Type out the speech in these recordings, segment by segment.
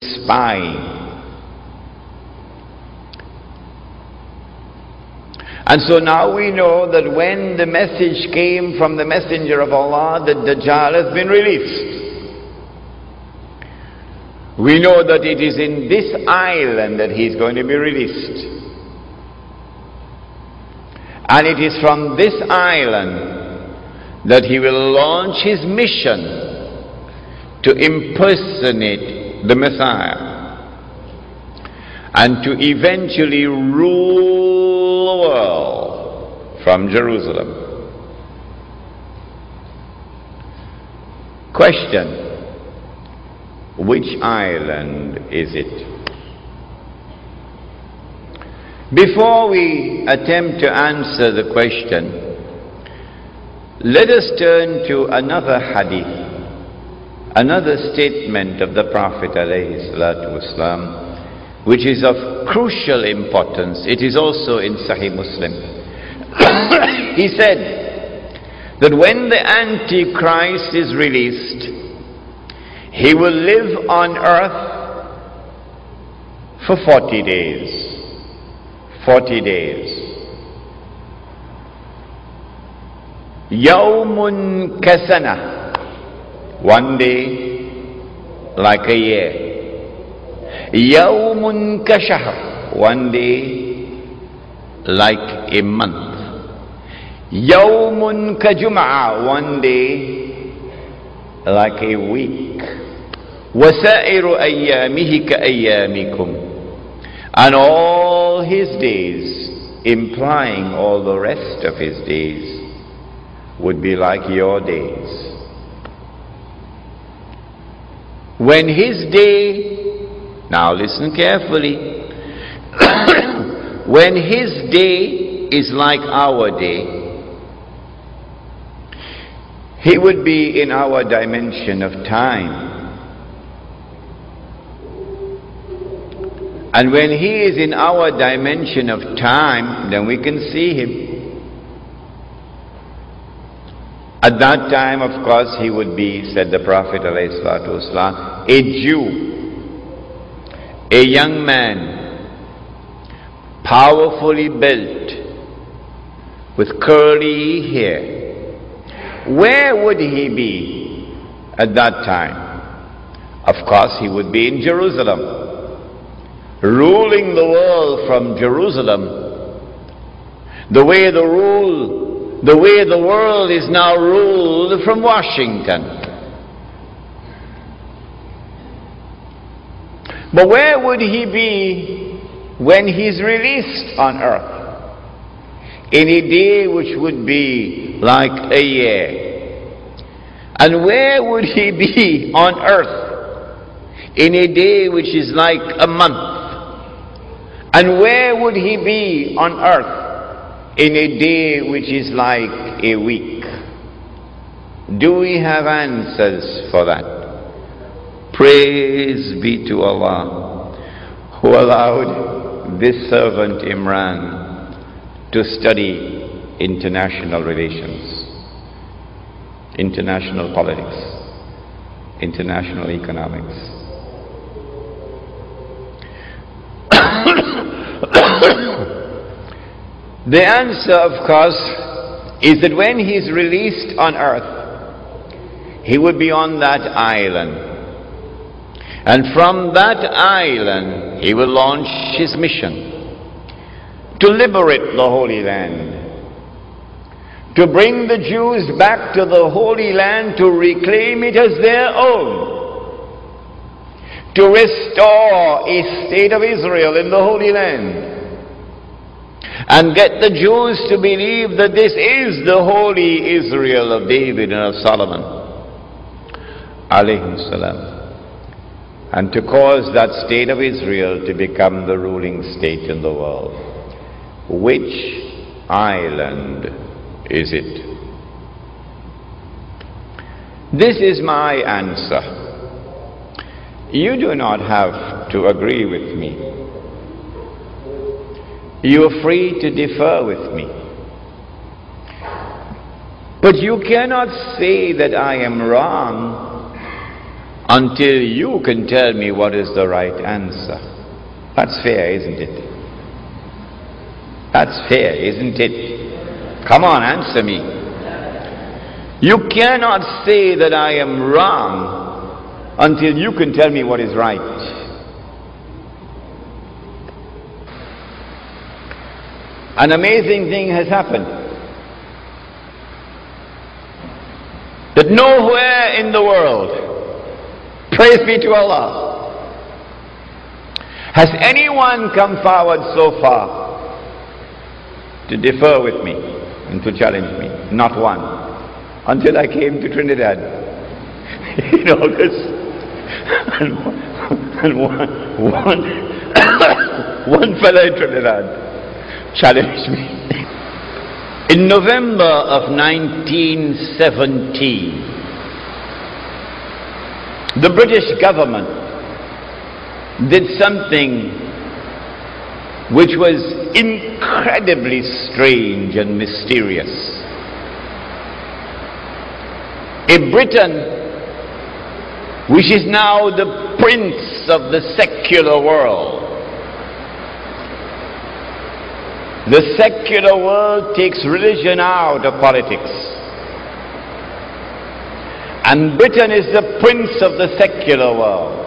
spying. And so now we know that when the message came from the messenger of Allah that Dedžal has been released, we know that it is in this island that he's going to be released. And it is from this island that he will launch his mission to impersonate the Messiah and to eventually rule the world from Jerusalem. Question: which island is it? Before we attempt to answer the question, let us turn to another hadith, another statement of the Prophet ﷺ, which is of crucial importance. It is also in Sahih Muslim. He said that when the Antichrist is released, he will live on earth for 40 days. 40 days. Yawmun kasana. One day like a year. Yawmun kashahr. One day like a month. Yawmun kajum'a. One day like a week. Wasairu ayyamihi ka ayyamikum. And all his days, implying all the rest of his days, would be like your days. When his day, now listen carefully, when his day is like our day, he would be in our dimension of time. And when he is in our dimension of time, then we can see him. At that time, of course, he would be, said the Prophet ﷺ, a Jew, a young man, powerfully built, with curly hair. Where would he be at that time? Of course, he would be in Jerusalem, ruling the world from Jerusalem, the way the world is now ruled from Washington. But where would he be when he's released on earth? In a day which would be like a year. And where would he be on earth in a day which is like a month? And where would he be on earth in a day which is like a week? Do we have answers for that? Praise be to Allah, who allowed this servant Imran to study international relations, international politics, international economics. The answer, of course, is that when he is released on earth, he would be on that island. And from that island, he will launch his mission to liberate the Holy Land, to bring the Jews back to the Holy Land, to reclaim it as their own, to restore a state of Israel in the Holy Land, and get the Jews to believe that this is the holy Israel of David and of Solomon, alayhim salam, and to cause that state of Israel to become the ruling state in the world. Which island is it? This is my answer. You do not have to agree with me. You are free to differ with me. But you cannot say that I am wrong until you can tell me what is the right answer. That's fair, isn't it? That's fair, isn't it? Come on, answer me. You cannot say that I am wrong until you can tell me what is right. An amazing thing has happened. That nowhere in the world, praise be to Allah, has anyone come forward so far to differ with me and to challenge me. Not one. Until I came to Trinidad in August. And one fellow in Trinidad challenged me. In November of 1917, the British government did something which was incredibly strange and mysterious. A Britain which is now the prince of the secular world. The secular world takes religion out of politics. And Britain is the prince of the secular world.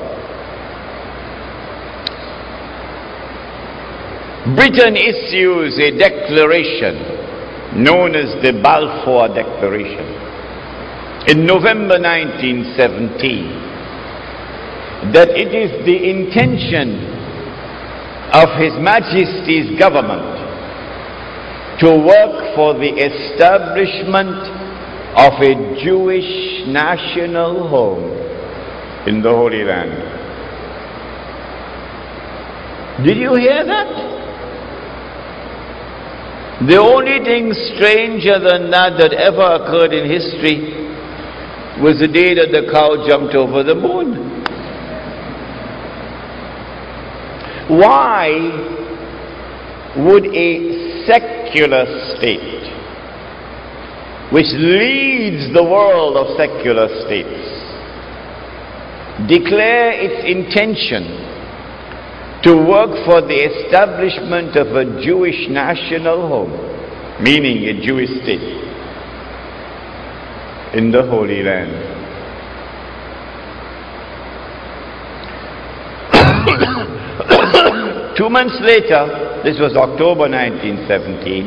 Britain issues a declaration known as the Balfour Declaration in November 1917 that it is the intention of His Majesty's government to work for the establishment of a Jewish national home in the Holy Land. Did you hear that? The only thing stranger than that ever occurred in history was the day that the cow jumped over the moon. Why would a secular state, which leads the world of secular states, declare its intention to work for the establishment of a Jewish national home, meaning a Jewish state, in the Holy Land? 2 months later, this was October 1917,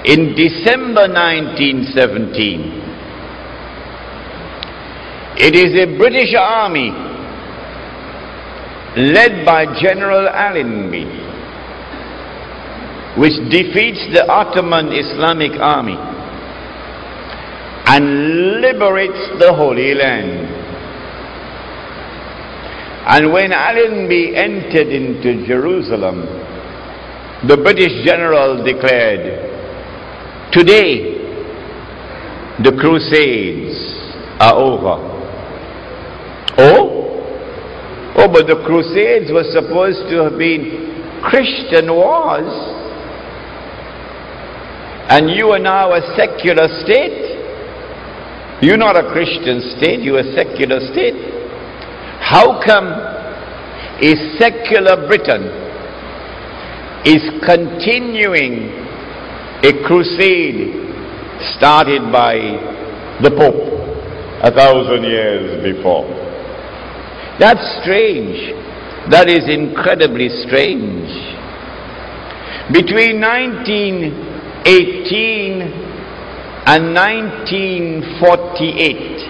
in December 1917, it is a British army led by General Allenby which defeats the Ottoman Islamic army and liberates the Holy Land. And when Allenby entered into Jerusalem, the British general declared, "Today the Crusades are over." Oh, but the Crusades were supposed to have been Christian wars. And you are now a secular state. You're not a Christian state, you're a secular state. How come a secular Britain is continuing a crusade started by the Pope 1,000 years before? That's strange. That is incredibly strange. Between 1918 and 1948,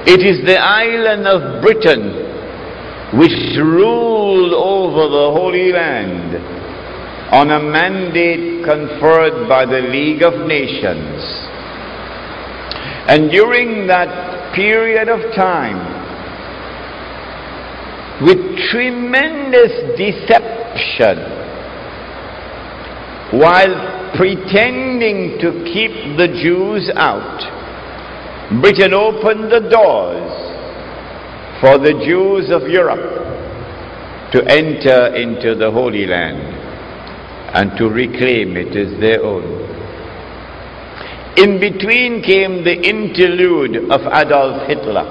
it is the island of Britain which ruled over the Holy Land on a mandate conferred by the League of Nations. And during that period of time, with tremendous deception, while pretending to keep the Jews out, Britain opened the doors for the Jews of Europe to enter into the Holy Land and to reclaim it as their own. In between came the interlude of Adolf Hitler,